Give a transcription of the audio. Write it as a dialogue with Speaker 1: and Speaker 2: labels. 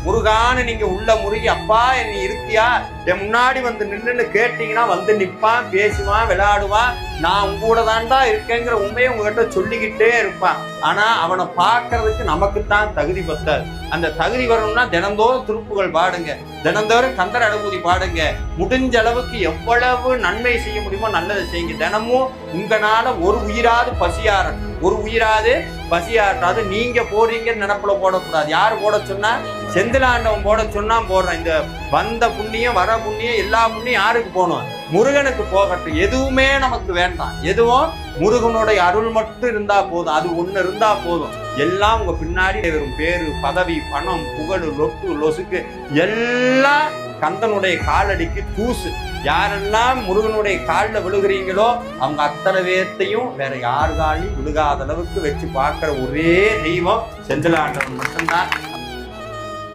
Speaker 1: முருகான்னு நீங்க உள்ள முருகி அப்பா நீ இருக்கியா என் முன்னாடி வந்து நின்றுன்னு கேட்டீங்கன்னா வந்து நிற்பான், பேசுவான், விளையாடுவான். நான் உங்க கூட தான்டா இருக்கேங்கிற உண்மையை உங்ககிட்ட சொல்லிக்கிட்டே இருப்பான். ஆனா அவனை பார்க்கறதுக்கு நமக்குத்தான் தகுதி பத்தாது. அந்த தகுதி வரணும்னா தினந்தோறும் திருப்புகள் பாடுங்க, தினந்தோறும் கந்தர் அனுபூதி பாடுங்க. முடிஞ்ச அளவுக்கு எவ்வளவு நன்மை செய்ய முடியுமோ நல்லதை செய்யுங்க. தினமும் உங்களால ஒரு உயிராது பசியாட்டாது நீங்க போறீங்கன்னு நினப்புல போடக்கூடாது. யாரு போட சொன்னா? செந்திலாண்டவன் போட சொன்னா போடுறேன். இந்த வந்த புண்ணியம் வர புண்ணியம் எல்லா புண்ணியம் யாருக்கு போகணும்? முருகனுக்கு போகட்டும். எதுவுமே நமக்கு வேண்டாம். எதுவும் முருகனுடைய அருள் மட்டும் இருந்தா போதும். அது ஒண்ணு இருந்தா போதும். எல்லாம் உங்க பின்னாடி வரும். பேரு, பதவி, பணம், புகழ், லொட்டு லொசுக்கு எல்லாம் கந்தனுடைய காலடிக்கு தூசு. யாரெல்லாம் முருகனுடைய காலில் விழுகிறீங்களோ அவங்க அத்தனை பேர்த்தையும் வேற யார் காலையும் விழுகாத அளவுக்கு வச்சு பார்க்கிற ஒரே தெய்வம் செந்திலாண்டவன் மட்டும்தான்.